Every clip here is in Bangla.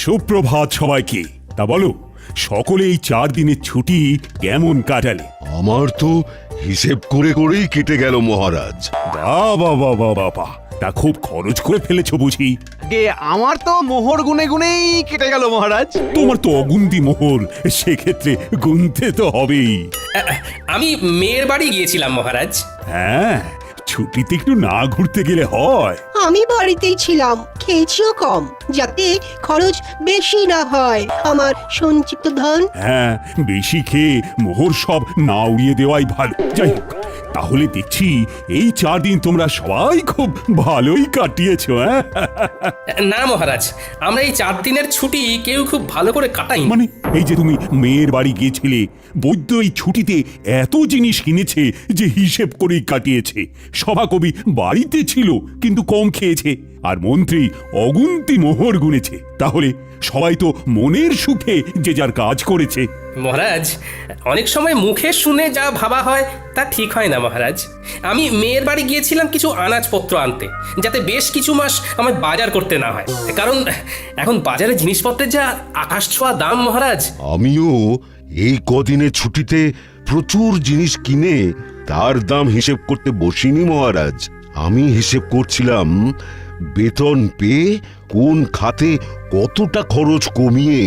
সুপ্রভাত সবাইকে। তা বলো, সকলে এই 4 দিনের ছুটি কেমন কাটালে? আমার তো হিসেব করে করেই কেটে গেল মহারাজ। বাবা বাবা বাবা, তা খুব খরচ করে ফেলেছো বুঝি? আমার তো মোহর গুনে গুনেই কেটে গেল মহারাজ। তোমার তো অগুন্তি মোহর, সেক্ষেত্রে গুনতে তো হবেই। আমি মেয়ের বাড়ি গিয়েছিলাম মহারাজ। হ্যাঁ, ছুটিতে একটু না ঘুরতে গেলে হয়? আমি বাড়িতেই ছিলাম, খেয়েছিও কম, যাতে খরচ বেশি না হয় আমার সঞ্চিত ধন। হ্যাঁ, বেশি খেয়ে মোহর সব না উড়িয়ে দেওয়াই ভালো। যাই হোক, তাহলে দেখছি এই 4 দিন তোমরা সবাই খুব ভালোই কাটিয়েছো। হ্যাঁ, না মহারাজ, আমরা এই 4 দিনের ছুটি কেউ খুব ভালো করে কাটাই। মানে এই যে তুমি মেয়ের বাড়ি গিয়েছিলে, বৈদ্য এই ছুটিতে এত জিনিস কিনেছে যে হিসেব করেই কাটিয়েছে। সভাকবি বাড়িতে ছিল কিন্তু কম খেয়েছে, আর মন্ত্রী অগুন্তি মোহর গুনেছে। তাহলে সবাই তো মনের সুখে যে যার কাজ করেছে। মহারাজ, অনেক সময় মুখে শুনে যা ভাবা হয় তা ঠিক হয় না মহারাজ। আমি মেয়ের বাড়ি গিয়েছিলাম কিছু আনাজপত্র আনতে, যাতে বেশ কিছু মাস আমার বাজার করতে না হয়। কারণ এখন বাজারে জিনিসপত্রের যা আকাশ ছোঁয়া দাম মহারাজ। আমিও এই কদিনের ছুটিতে প্রচুর জিনিস কিনে তার দাম হিসেব করতে বসিনি মহারাজ। আমি হিসেব করছিলাম বেতন পেয়ে কোন খাতে কতটা খরচ কমিয়ে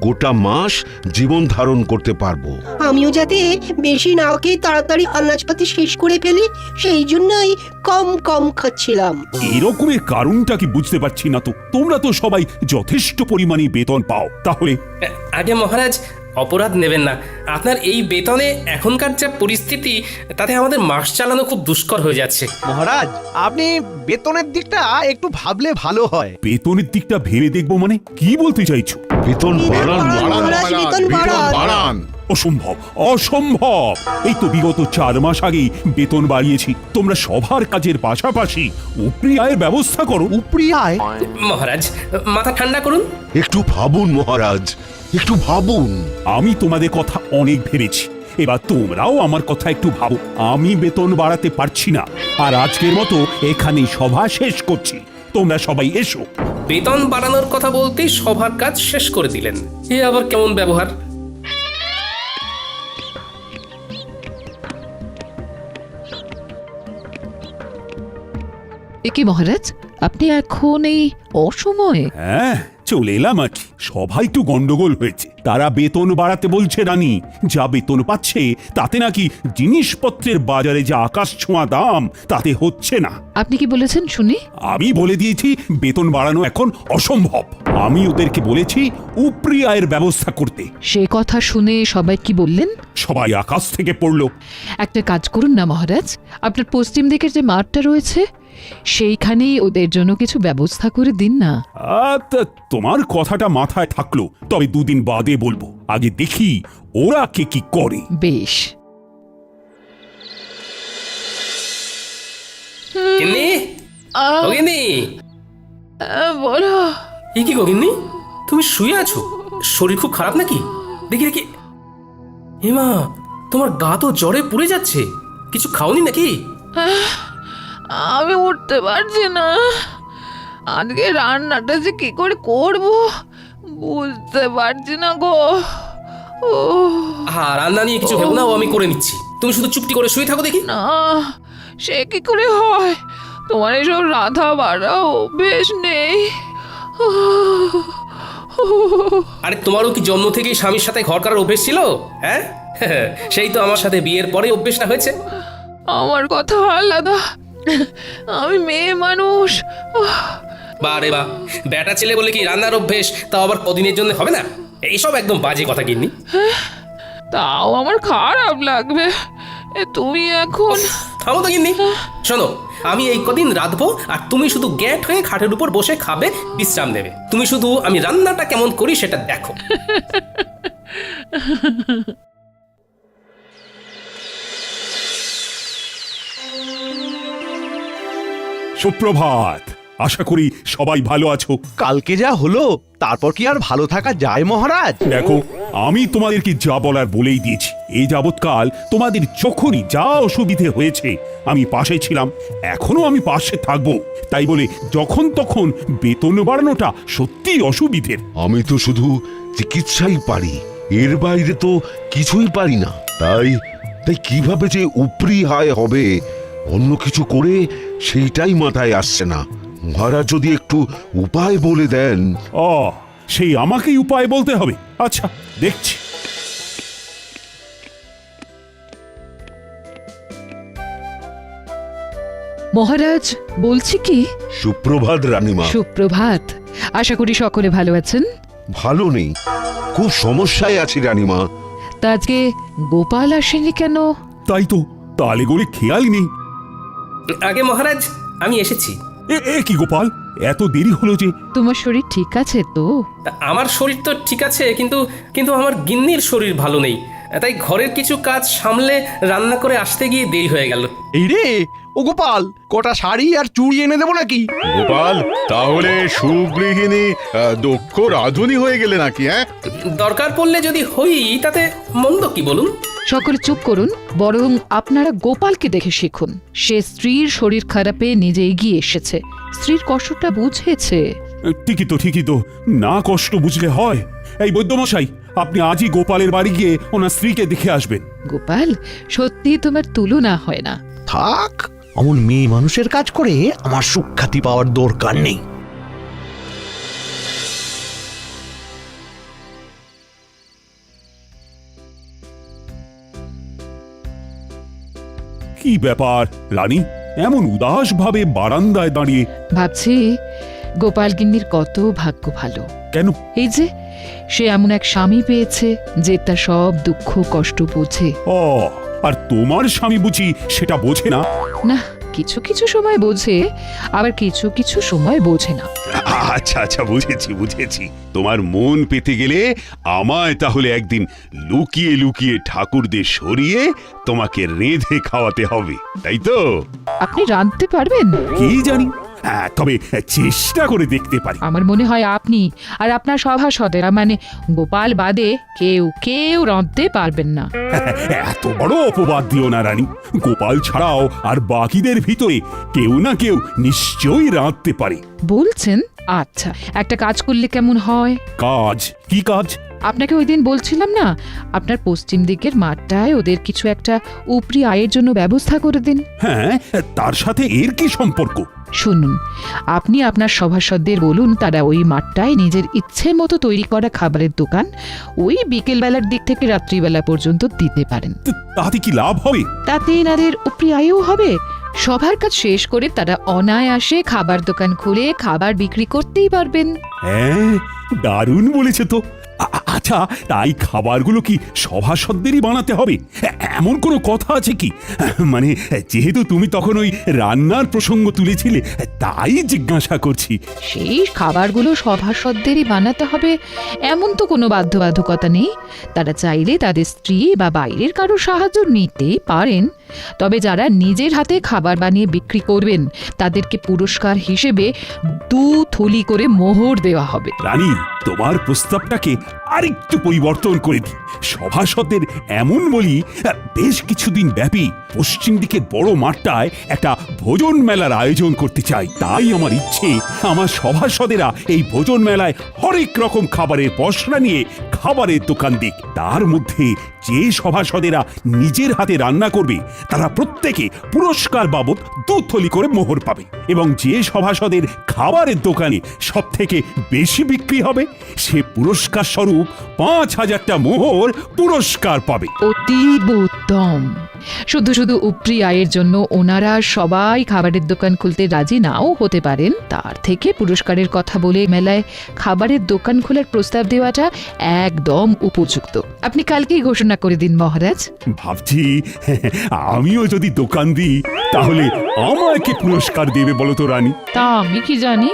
গোটা মাস জীবন ধারণ করতে পারবো। আমিও যাতে বেশি না খেয়ে তাড়াতাড়ি আনাজপাতি শেষ করে ফেলি, সেই জন্যই কম কম খাচ্ছিলাম। এরকমের কারণটা কি বুঝতে পারছি না তো। তোমরা তো সবাই যথেষ্ট পরিমাণে বেতন পাও, তাহলে আগে মহারাজ, অপরাধ নেবেন না। আপনার এই বেতনে এখনকার যা পরিস্থিতি, তাতে আমাদের মাস চালানো খুব দুষ্কর হয়ে যাচ্ছে। মহারাজ, আপনি বেতনের দিকটা একটু ভাবলে ভালো হয়। বেতনের দিকটা ভেবে দেখবো মানে কি বলতে চাইছো? বেতন বাড়ান মহারাজ, বেতন বাড়ান। অসম্ভব, অসম্ভব। এই তো বিগত 4 মাস আগেই বেতন বাড়িয়েছি। তোমরা সবার কাজের পাশাপাশি উপরি আয়ের ব্যবস্থা করো। উপরি আয়? মহারাজ, মাথা ঠান্ডা করুন। একটু ভাবুন মহারাজ, একটু ভাবুন। আমি তোমাদের কথা অনেক ভেবেছি, এবার তোমরাও আমার কথা একটু ভাবো। আমি বেতন বাড়াতে পারছি না, আর আজকের মতো এখানেই সভা শেষ করছি। তোমরা সবাই এসো। বেতন বাড়ানোর কথা বলতেই সবার কাজ শেষ করে দিলেন। এ আবার কেমন ব্যবহার? একি মহারাজ, আপনি এখন এই অসময়ে? হ্যাঁ, চলে এলাম আর কি। সবাই একটু গন্ডগোল হয়েছে। তারা বেতন বাড়াতে বলছে রানী। যা বেতন পাচ্ছে তাতে নাকি জিনিসপত্রের বাজারে যা আকাশ ছোঁয়া দাম, তাতে হচ্ছে না। আপনি কি বলেছেন শুনি? আমি বলে দিয়েছি বেতন বাড়ানো এখন অসম্ভব। আমি ওদেরকে বলেছি উপরি আয়ের ব্যবস্থা করতে। সে কথা শুনে সবাই কি বললেন? সবাই আকাশ থেকে পড়লো। একটা কাজ করুন না মহারাজ, আপনার পশ্চিম দিকের যে মাঠটা রয়েছে সেইখানেই ওদের জন্য কিছু ব্যবস্থা করে দিন না। তা তোমার কথাটা মাথায় থাকলো, তবে 2 দিন বাদে বলবো। আগে দেখি ওরা কে কি করে। বেশ। গিন্নি, ও গিন্নি। বলো। এ কি গো গিন্নি, তুমি শুয়ে আছো? শরীর খুব খারাপ নাকি? দেখি দেখি। হেমা, তোমার গা তো জ্বরে পুড়ে যাচ্ছে। কিছু খাওনি নাকি? আমি উঠতে পারছি না। আজকে রান্নাটা যে কি করে করব বুঝতে পারছি না গো। হ্যাঁ, রান্না নিয়ে কিছু ভেবো না, ও আমি করে নিচ্ছি। তুমি শুধু চুপটি করে শুয়ে থাকো দেখি। না, সে কি করে হয়? তোমার এসব রাধা বাড়া অভ্যেস নেই। আরে তোমারও কি জন্ম থেকেই স্বামীর সাথে ঘর করার অভ্যেস ছিল? হ্যাঁ, সেই তো আমার সাথে বিয়ের পরে অভ্যেসটা হয়েছে। আমার কথা আলাদা, আমি মেয়ে মানুষ। বারে বা, বেটা ছেলে বলে কি রান্নার অভ্যেস তা আবার কদিনের জন্য হবে না? এইসব একদম বাজে কথা গিন্নি। তাও আমার খারাপ লাগবে। তুমি এখন থামো তো গিন্নি। শোনো, আমি এই কদিন রাঁধবো, আর তুমি শুধু গ্যাট হয়ে খাটের উপর বসে খাবে, বিশ্রাম নেবে। তুমি শুধু আমি রান্নাটা কেমন করি সেটা দেখো। সুপ্রভাত। আশা করি সবাই ভালো আছো। কালকে যা হলো তারপর কি আর ভালো থাকা যায় মহারাজ? দেখো, আমি তোমাদেরকে যা বলার বলেই দিয়েছি। এই যাবৎকাল তোমাদের যখনই যা অসুবিধে হয়েছে আমি পাশে ছিলাম, এখনো আমি পাশে থাকবো। তাই বলে যখন তখন বেতন বাড়ানোটা সত্যিই অসুবিধের। আমি তো শুধু চিকিৎসাই পারি, এর বাইরে তো কিছুই পারি না। তাই তাই কিভাবে যে উপরি হায় হবে অন্য কিছু করে সেইটাই মাথায় আসছে না। মহারাজ যদি একটু উপায় বলে দেন। সেই আমাকেই উপায় বলতে হবে? আচ্ছা, দেখছি। মহারাজ, বলছি কি, সুপ্রভাত রানীমা। সুপ্রভাত। আশা করি সকলে ভালো আছেন। ভালো নেই, খুব সমস্যায় আছি রানীমা। তা আজকে গোপাল আসেনি কেন? তাই তো, তালে গড়ে খেয়ালই নেই। আগে মহারাজ, আমি এসেছি। এ কি গোপাল, এত দেরি হলো যে? তোমার শরীর ঠিক আছে তো? আমার শরীর তো ঠিক আছে, কিন্তু কিন্তু আমার গিন্নির শরীর ভালো নেই। তাই ঘরের কিছু কাজ সামলে রান্না করে আসতে গিয়ে দেরি হয়ে গেল। এই রে ও গোপাল, কটা শাড়ি আর চুড়ি এনে দেবো নাকি? গোপাল, তাহলে সুগৃহিণী দক্ষ রাধুনী হয়ে গেলে নাকি? দরকার পড়লে যদি হই তাতে মন্দ কি বলুন? সকলে চুপ করুন, বরং আপনারা গোপালকে দেখে শিখুন। সে স্ত্রীর শরীর খারাপে নিজে এগিয়ে এসেছে, স্ত্রীর কষ্টটা বুঝেছে। ঠিকই তো, না কষ্ট বুঝলে হয়। এই বৈদ্যমশাই, আপনি আজই গোপালের বাড়ি গিয়ে ওনার স্ত্রীকে দেখে আসবেন। গোপাল, সত্যি তোমার তুলনা হয় না। থাক, অমন মেয়ে মানুষের কাজ করে আমার সুখ্যাতি পাওয়ার দরকার নেই। কি ব্যাপার রানী, এমন উদাস ভাবে বারান্দায় দাঁড়িয়ে? ভাবছি গোপাল গিন্নির কত ভাগ্য ভালো। কেন? এই যে সে এমন এক স্বামী পেয়েছে যে তার সব দুঃখ কষ্ট বোঝে। আর তোমার স্বামী বুঝি সেটা বোঝে না? না, কিছু কিছু সময় বোঝে, আবার কিছু কিছু সময় বোঝে না। আচ্ছা, বুঝেছি। তোমার মন পেতে গেলে আমায় তাহলে একদিন লুকিয়ে লুকিয়ে ঠাকুরদের সরিয়ে তোমাকে রেঁধে খাওয়াতে হবে, তাই তো? আপনি রাঁধতে পারবেন? কি জানি, তবে চেষ্টা করে দেখতে পারি। আমার মনে হয় আপনি আর আপনার সভাসদেরা, মানে গোপাল বাদে কেউ রাঁধতে পারবেন না। এত বড় অপবাদ দিও না রানী। গোপাল ছাড়াও আর বাকিদের ভিতরে কেউ না কেউ নিশ্চয়ই রাঁধতে পারে। বলছেন? আচ্ছা, একটা কাজ করলে কেমন হয়? কাজ? কি কাজ? আপনাকে ওই দিন বলছিলাম না, আপনার পশ্চিম দিকের মাঠটায় ওদের কিছু একটা উপরি আয়ের জন্য ব্যবস্থা করে দিন। হ্যাঁ, তার সাথে এর কি সম্পর্ক? শুনুন, আপনি আপনার সভাসদদের বলুন তারা ওই মাঠটায় নিজের ইচ্ছে মতো তৈরি করা খাবারের দোকান ওই বিকেলবেলার দিক থেকে রাত্রিবেলা পর্যন্ত দিতে পারেন। তাতে কি লাভ হবে? তাতে এনাদের উপরি আয়ও হবে। সবার কাজ শেষ করে তারা অনায়াসে খাবার দোকান খুলে খাবার বিক্রি করতেই পারবেন। হ্যাঁ, দারুণ বলেছে তো। আচ্ছা, তাই খাবারগুলো কি সভাসদেরই বানাতে হবে? এমন কোনো কথা আছে কি? মানে যেহেতু তুমি তখন ওই রান্নার প্রসঙ্গ তুলেছিলে, তাই জিজ্ঞাসা করছি। সেই খাবারগুলো সভাসদেরই বানাতে হবে এমন তো কোনো বাধ্যবাধকতা নেই। তারা চাইলে তাদের স্ত্রী বা বাইরের কারো সাহায্য নিতেই পারেন। তবে যারা নিজের হাতে খাবার বানিয়ে বিক্রি করবেন তাদেরকে পুরস্কার হিসেবে 2 থলি করে মোহর দেওয়া হবে। রানী, তোমার প্রস্তাবটাকে আরেকটু পরিবর্তন করে দিই। সভাসদের এমন বলি, বেশ কিছুদিন ব্যাপী পশ্চিম দিকের বড় মাঠটায় একটা ভোজন মেলার আয়োজন করতে চাই। তাই আমার ইচ্ছে, আমার সভাসদেরা এই ভোজন মেলায় হরেক রকম খাবারের পসরা নিয়ে খাবারের দোকান দিক। তার মধ্যে যে সভাসদেরা নিজের হাতে রান্না করবে তারা প্রত্যেকে পুরস্কার বাবদ 2 থলি করে মোহর পাবে, এবং যে সভাসদের খাবারের দোকানে সব থেকে বেশি বিক্রি হবে সে পুরস্কার স্বরূপ 5000টা মোহর পুরস্কার পাবে। অতীব উত্তম। শুধু শুধু উপরি আয়ের জন্য ওনারা সবাই খাবারের দোকান খুলতে রাজি নাও হতে পারেন, তার থেকে পুরস্কারের কথা বলে মেলায় খাবারের দোকান খোলার প্রস্তাব দেওয়াটা একদম উপযুক্ত। আপনি কালকেই ঘোষণা করে দিন মহারাজ। ভাবছি আমিও যদি দোকান দিই তাহলে আমায় কি পুরস্কার দেবে বলো তো রানী? তা আমি কি জানি।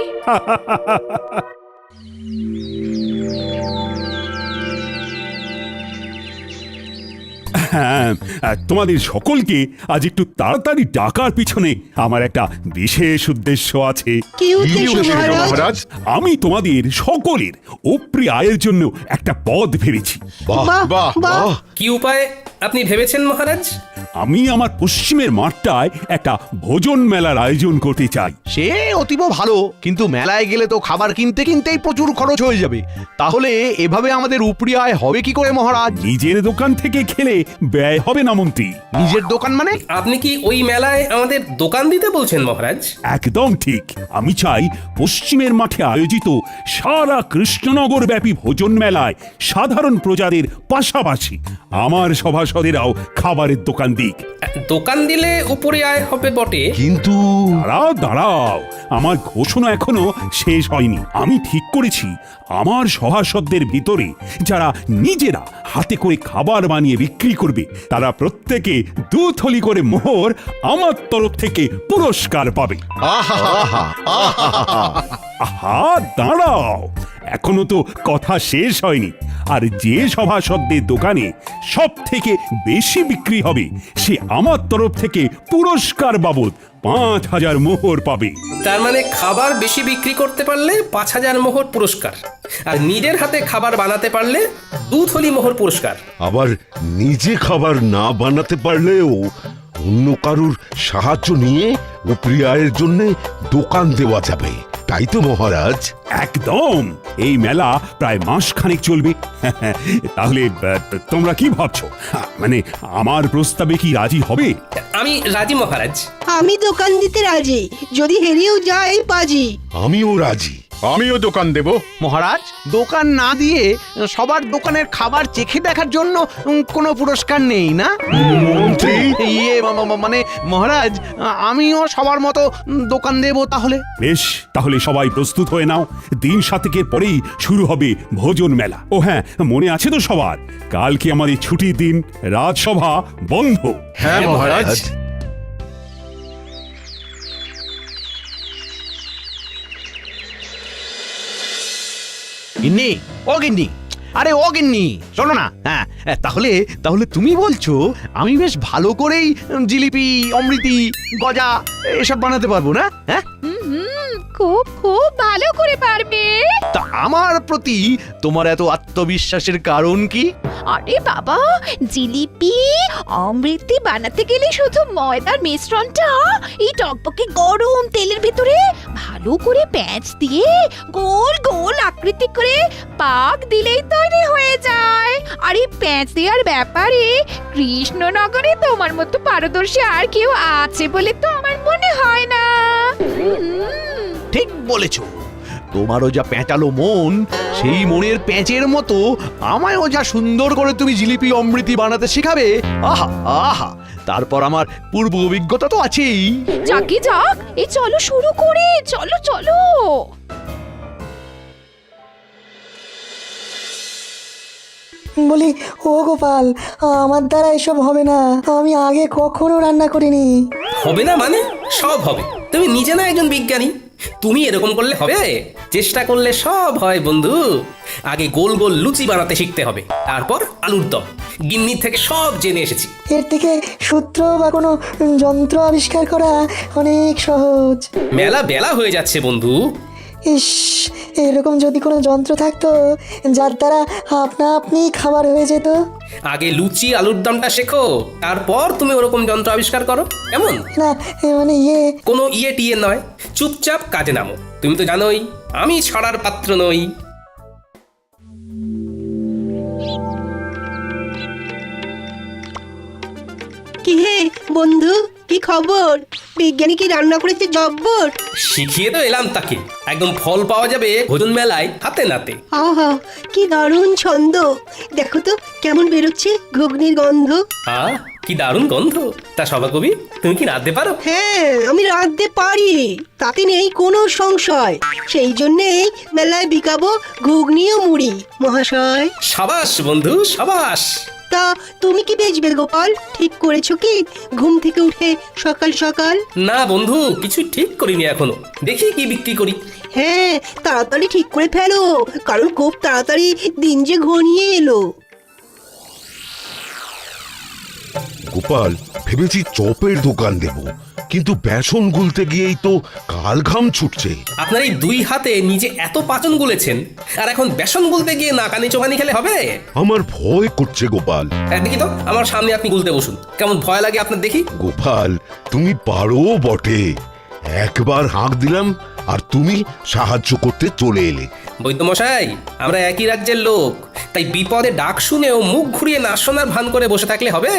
হ্যাঁ, তোমাদের সকলকে আজ একটু তাড়াতাড়ি ডাকার পিছনে আমার একটা বিশেষ উদ্দেশ্য আছে। কি উদ্দেশ্য মহারাজ? মহারাজ আমি তোমাদের সকলের উপরি আয়ের জন্য একটা পদ ভেবেছি। বাহ বাহ বাহ, বাহ কি উপায় আপনি ভেবেছেন মহারাজ? আমি আমার পশ্চিমের মাঠটায় একটা ভোজন মেলার আয়োজন করতে চাই। সে অতীব ভালো, কিন্তু মেলায় গেলে তো খাবার কিনতে কিনতেই প্রচুর খরচ হয়ে যাবে। তাহলে এভাবে আমাদের উপরি আয় হবে কি করে মহারাজ? নিজের দোকান থেকে খেলে ব্যয় হবে না মন্ত্রী। নিজের দোকান মানে? আপনি কি ওই মেলায় আমাদের দোকান দিতে বলছেন মহারাজ? একদম ঠিক। আমি চাই পশ্চিমের মাঠে আয়োজিত সারা কৃষ্ণনগর ব্যাপী ভোজন মেলায় সাধারণ প্রজাদের পাশাপাশি আমার সভাসদেরাও খাবারের দোকান দিক। দোকান দিলে উপরে আয় হবে বটে, কিন্তু দাঁড়াও দাঁড়াও, আমার ঘোষণা এখনো শেষ হয়নি। আমি ঠিক করেছি আমার সভাসদদের ভিতরে যারা নিজেরা হাতে করে খাবার বানিয়ে বিক্রি করবে তারা প্রত্যেকে 2 থলি করে মোহর আমার তরফ থেকে পুরস্কার পাবে। আহা, দাঁড়াও, এখনো তো কথা শেষ হয়নি। আর যে সভাসদদের দোকানে সব থেকে বেশি বিক্রি হবে সে আমার তরফ থেকে পুরস্কার বাবদ 5,000 মোহর পাবে। তার মানে খাবার বেশি বিক্রি করতে পারলে 5,000 মোহর পুরস্কার, আর নিজের হাতে খাবার বানাতে পারলে 2 থলি মোহর পুরস্কার। আবার নিজে খাবার না বানাতে পারলেও অন্য কারুর সাহায্য নিয়ে উপরি আয়ের জন্য দোকান দেওয়া যাবে, তাই তো মহারাজ? একদম। এই মেলা প্রায় মাসখানেক চলবে। তাহলে তোমরা কি ভাবছো? মানে আমার প্রস্তাবে কি রাজি হবে? আমি রাজি মহারাজ। আমি দোকান দিতে রাজি, যদি হেরেও যায় বাজি। আমিও রাজি। আমিও দোকান দেব। মহারাজ, দোকান না দিয়ে সবার দোকানের খাবার চেখে দেখার জন্য কোনো পুরস্কার নেই না? মন্ত্রী মানে মহারাজ, আমিও সবার মতো দোকান দেব তাহলে। বেশ, তাহলে সবাই প্রস্তুত হয়ে নাও। দিন 7 পরেই শুরু হবে ভোজন মেলা। ও হ্যাঁ, মনে আছে তো সবার, কালকে আমাদের ছুটির দিন, রাজসভা বন্ধ। হ্যাঁ মহারাজ। গিন্নি, ও গিন্নি, আরে ও গিন্নি, শোনো না। হ্যাঁ, তাহলে তাহলে তুমি বলছো আমি বেশ ভালো করেই জিলিপি, অমৃতি, গজা এসব বানাতে পারবো না? হ্যাঁ, খুব খুব ভালো করে পারবে। তা আমার প্রতি তোমার এত আত্মবিশ্বাসের কারণ কি? আরে বাবা, জিলিপি অমৃতি বানাতে গেলে শুধু ময়দার মিশ্রণটা এই টকবকে গরম তেলের ভিতরে ভালো করে প্যাঁচ দিয়ে গোল গোল আকৃতি করে পাক দিলেই তৈরি হয়ে যায়। আর এই প্যাঁচ দেওয়ার ব্যাপারে কৃষ্ণনগরে তোমার মতো পারদর্শী আর কেউ আছে বলে তো আমার মনে হয় না। ঠিক বলেছ। তোমারও যা পেঁচালো মন, সেই মনের প্যাঁচের মতো আমায়ও যা সুন্দর করে তুমি জিলিপি অমৃতি বানাতে শেখাবে, আহা আহা, তারপর আমার পূর্ব অভিজ্ঞতা তো আছেই। যাকে যাক, এই চলো শুরু করে, চলো চলো। বলি, ও গোপাল, আমার দ্বারা এসব হবে না। আমি আগে কখনো রান্না করিনি। হবে না মানে? সব হবে। তুমি নিজে না একজন বিজ্ঞানী, তুমি এরকম করলে হবে? চেষ্টা করলে সব হয় বন্ধু। আগে গোল গোল লুচি বানাতে শিখতে হবে, তারপর আলুর দম। গিন্নির থেকে সব জেনে এসেছি। এর থেকে সূত্র বা কোনো যন্ত্র আবিষ্কার করা অনেক সহজ। মেলা বেলা হয়ে যাচ্ছে বন্ধু। ইস, এরকম যদি কোনো যন্ত্র থাকতো যার দ্বারা আপনা আপনি খাবার হয়ে যেত। আগে লুচি আলুর দমটা শেখো, তারপর তুমি ওরকম যন্ত্র আবিষ্কার করো, কেমন? না, মানে কোনো ইয়ে টিয়ে নয়, চুপচাপ কাজে নামো। তুমি তো জানোই আমি ছড়ার পাত্র নই। কি হে বন্ধু, কি খবর? বিজ্ঞানী কি রান্না করেছে জব্বর? শিখিয়ে তো এলাম তাকে, একদম ফল পাওয়া যাবে ভোজন মেলায় হাতে নাতে। আহা, কি দারুণ ছন্দ! দেখো তো কেমন বেরোচ্ছে ঘুগনির গন্ধ। কি দারুণ গন্ধ! তা সভাকবি, তুমি কি রাঁধতে পারো? হ্যাঁ, আমি রাঁধতে পারি, তাতে নেই কোনো সংশয়। সেই জন্যেই মেলায় বিকাবো ঘুগনি ও মুড়ি মহাশয়। সাবাস বন্ধু, সাবাস। তা তুমি কি বেচবে গোপাল? ঠিক করেছো কি ঘুম থেকে উঠে সকাল সকাল? না বন্ধু, কিছু ঠিক করিনি এখনো, দেখি কি বিক্রি করি। হ্যাঁ, তাড়াতাড়ি ঠিক করে ফেলো, কারণ খুব তাড়াতাড়ি দিন যে ঘনিয়ে এলো। গোপাল, ভেবেছি চপের দোকান দেব, কিন্তু বেসন গুলতে গিয়েই তো কাল ঘাম ছুটছে। আপনার এই দুই হাতে নিজে এত পাচন গুলেছেন, আর এখন বেসন গুলতে গিয়ে নাকানি চোখানি খেলে হবে? আমার ভয় করছে গোপাল। দেখি তো, আমার সামনে আপনি গুলতে বসুন, কেমন ভয় লাগে আপনার দেখি। গোপাল, তুমি পারো বটে। একবার হাঁক দিলাম আর তুমি সাহায্য করতে চলে এলে। বৈদ্যমশাই, আমরা একই রাজ্যের লোক, তাই বিপদে ডাক শুনেও মুখ ঘুরিয়ে না শোনার ভান করে বসে থাকলে হবে?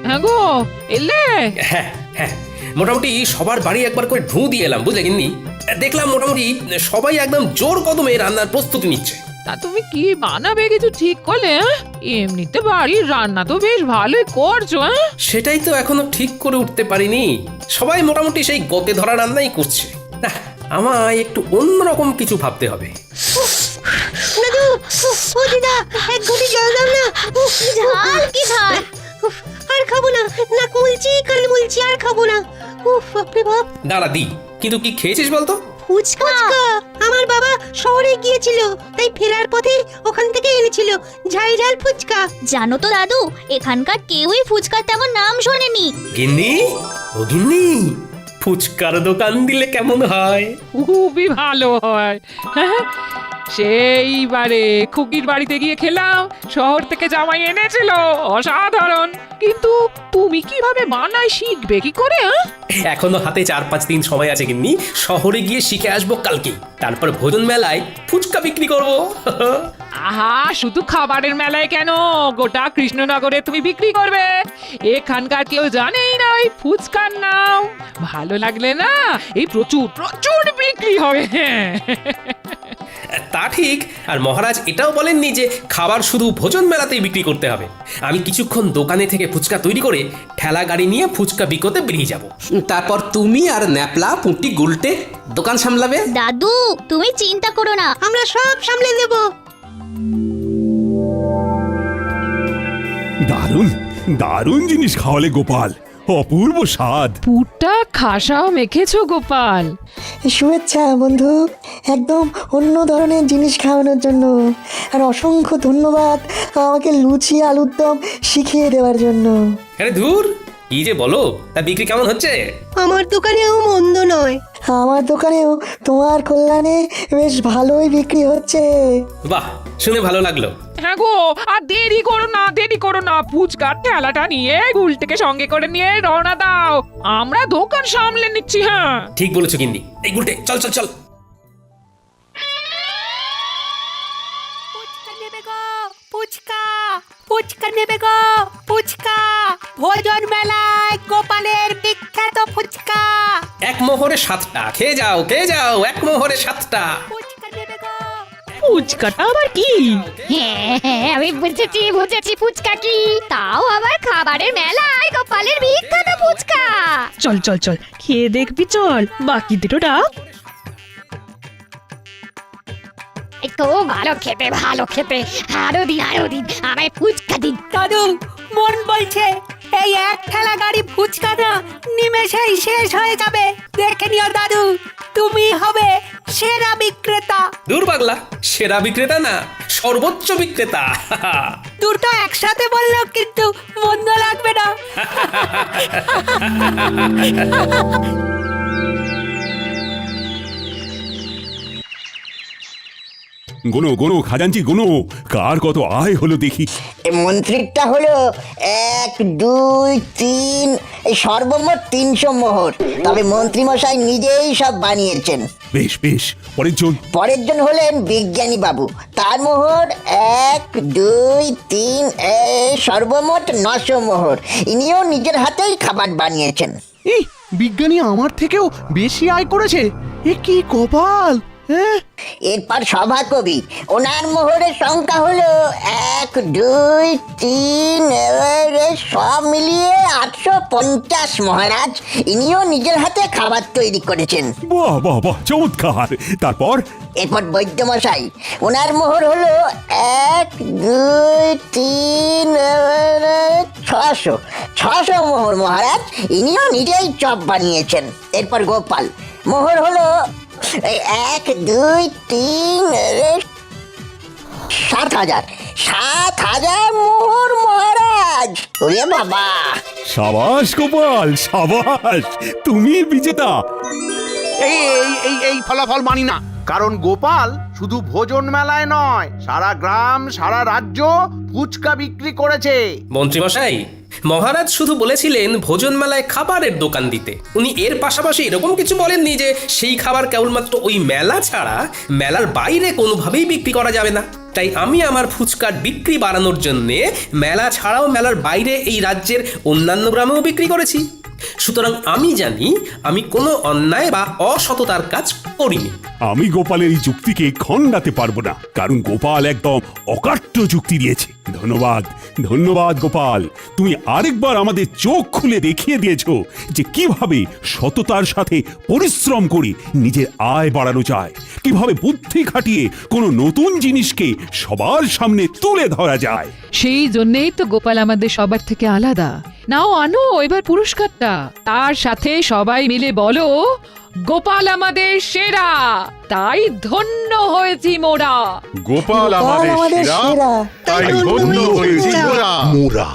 হ্যাঁ গো, এলে? হ্যাঁ হ্যাঁ, মোটামুটি সবার বাড়ি একবার করে ঢু দিয়ে এলাম, বুঝলে গিন্নি। দেখলাম মোটামুটি সবাই একদম জোর কদমে রান্নার প্রস্তুতি নিচ্ছে। তা তুমি কি বানাবে কিছু ঠিক করলে? এমনিতে বাড়ির রান্না তো বেশ ভালোই করছো। সেটাই তো এখনো ঠিক করে উঠতে পারিনি। সবাই মোটামুটি সেই গতে ধরা রান্নাই করছে। আমায় একটু অন্যরকম কিছু ভাবতে হবে। দাদু, ও দিদা, এক ঘটি জল দাও না। ঝাল কি ঝাল? আর খাবো না, নাক মুলছি, কান মুলছি, আর খাবো না। উফ, বাপরে বাপ। দাঁড়া দি, কিন্তু কি খেয়েছিস বলতো? ফুচকা। আমার বাবা শহরে গিয়েছিল, তাই ফেরার পথে ওখান থেকে এনেছিল ঝাল ঝাল ফুচকা। জানো তো দাদু, এখানকার কেউই ফুচকার তেমন নাম শোনেনি। গিন্নি, ও গিন্নি, ফুচকার দোকান দিলে কেমন হয়? খুবই ভালো হয়। সেইবারে খুকির বাড়িতে গিয়ে খেলাম, শহর থেকে জামাই এনেছিল, অসাধারণ। কিন্তু তুমি কিভাবে বানাই শিখবে কি করে? এখনো হাতে 4-5 দিন সময় আছে গিন্নি, শহরে গিয়ে শিখে আসবো কালকে, তারপর ভোজন মেলায় ফুচকা বিক্রি করব। আহা, শুধু খাবারের মেলায় কেন, গোটা কৃষ্ণনগরে তুমি বিক্রি করবে। এখানকার কেউ জানেই না ওই ফুচকার নাম। ভালো লাগলে না, এই প্রচুর প্রচুর বিক্রি হবে। তা ঠিক, আর মহারাজ এটাও বলেননি যে খাবার শুধু ভোজন মেলাতেই বিক্রি করতে হবে। আমি কিছুক্ষণ দোকানে থেকে ফুচকা তৈরি করে ঠেলা গাড়ি নিয়ে ফুচকা বিকোতে বেরিয়ে যাব। তারপর তুমি আর ন্যাপলা, পুঁটি, গুলটে দোকান সামলাবে। দাদু, তুমি চিন্তা করো না, আমরা সব সামলে দেব। দারুণ দারুণ জিনিস খাওয়ালে গোপাল, অপূর্ব স্বাদ। পুরটা খাসাও মেখেছো গোপাল। শুভেচ্ছা বন্ধু, একদম অন্য ধরনের জিনিস খাওয়ানোর জন্য। আর অসংখ্য ধন্যবাদ আমাকে লুচি আলুর দম শিখিয়ে দেওয়ার জন্য। আরে ধুর, কি যে বলো, তা বিক্রি কেমন হচ্ছে? আমার দোকানেও মন্দ নয়। আমার দোকানেও তোমার কল্যাণে বেশ ভালোই বিক্রি হচ্ছে। বাহ, শুনে ভালো লাগলো। হ্যাঁ গো, আর দেরি করো না, দেরি করো না, ফুচকার ঠেলাটা নিয়ে গুলটিকে সঙ্গে করে নিয়ে রওনা দাও, আমরা দোকান সামলে নিচ্ছি। হ্যাঁ, ঠিক বলেছো গিন্নি। এই গুলটে, চল চল চল। ফুচকা নেবে গো, ফুচকা, ফুচকা নেবে গো, ফুচকা। ভোজন মেলায় গোপালের বিখ্যাত ফুচকা। এক মোহরে 7টা, খেয়ে যাও খেয়ে যাও, এক মোহরে 7টা। ফুচকা নেবে গো। ফুচকাটা আবার কি? হ্যাঁ হ্যাঁ, আমি বুঝেছি বুঝেছি, ফুচকা কি, তাও আবার খাবারের মেলায় গোপালের বিখ্যাত ফুচকা। চল চল চল, খেয়ে দেখবি, চল, বাকি দুটো ডাক। একটু ভালো খেতে, ভালো খেতে, আরো দিন আরো দিন, আমায় ফুচকা দিন। দাদু, মন বলছে এই এক ঠেলা গাড়ি ফুচকা না নিমেষেই শেষ হয়ে যাবে। দেখে নিও দাদু, তুমি হবে সেরা বিক্রেতা। দূর পাগলা, সেরা বিক্রেতা না, সর্বোচ্চ বিক্রেতা। দুটো একসাথে বললেও কিন্তু মন্দ লাগবে না। গোনো গোনো খাজাঞ্চি গোনো, কার কত আয় হলো দেখি। মন্ত্রীরটা হলো 1, 2, 3, এই সর্বমোট 300 মোহর। তবে মন্ত্রী মশাই নিজেই সব বানিয়েছেন। বেশ বেশ, পরের জন। পরের জন হলেন বিজ্ঞানী বাবু, তার মোহর 1, 2, 3, সর্বমোট 900 মোহর। ইনিও নিজের হাতেই খাবার বানিয়েছেন। এই বিজ্ঞানী আমার থেকেও বেশি আয় করেছে, এ কি কপাল। হ্যাঁ, এরপর সভাকবি, ওনার মোহরের সংখ্যা হলো 1, 2, 3, সব মিলিয়ে 850 মহারাজ। ইনিও নিজের হাতে খাবার তৈরি করেছেন। বাহ বাহ বাহ, চমৎকার। তারপর? এরপর বৈদ্যমশাই, ওনার মোহর হলো 1, 2, 3, 600 মোহর মহারাজ। ইনিও নিজেই চপ বানিয়েছেন। এরপর গোপাল, মোহর হলো এই 1 2 3 7,000 7,000 মোহর মহারাজ। ওরে বাবা, সাবাস গোপাল সাবাস, তুমি বিজেতা। এই এই এই এই ফলাফল মানি না, কারণ গোপাল শুধু ভোজন মেলায় নয়, সারা গ্রাম সারা রাজ্য ফুচকা বিক্রি করেছে। মন্ত্রীমশাই, মহারাজ শুধু বলেছিলেন ভোজন মেলায় খাবারের দোকান দিতে। উনি এর পাশাপাশি এরকম কিছু বলেননি যে সেই খাবার কেবলমাত্র ওই মেলা ছাড়া মেলার বাইরে কোনোভাবেই বিক্রি করা যাবে না। তাই আমি আমার ফুচকার বিক্রি বাড়ানোর জন্যে মেলা ছাড়াও মেলার বাইরে এই রাজ্যের অন্যান্য গ্রামেও বিক্রি করেছি। সুতরাং আমি জানি আমি কোনো অন্যায় বা অসততার কাজ করিনি। আমি গোপালের এই যুক্তিকে খণ্ডাতে পারবো না, কারণ গোপাল একদম অকাট্য যুক্তি দিয়েছে। ধন্যবাদ ধন্যবাদ গোপাল, তুমি আরেকবার আমাদের চোখ খুলে দেখিয়ে দিয়েছো যে কিভাবে সততার সাথে পরিশ্রম করে নিজের আয় বাড়ানো যায়, কিভাবে বুদ্ধি খাটিয়ে কোনো নতুন জিনিসকে সবার সামনে তুলে ধরা যায়। সেই জন্যেই তো গোপাল আমাদের সবার থেকে আলাদা। নাও আনো এবার পুরস্কারটা, তার সাথে সবাই মিলে বলো গোপাল আমাদের সেরা, তাই ধন্য হয়েছি মোরা। গোপাল আমাদের সেরা, তাই ধন্য হয়েছি মোরা।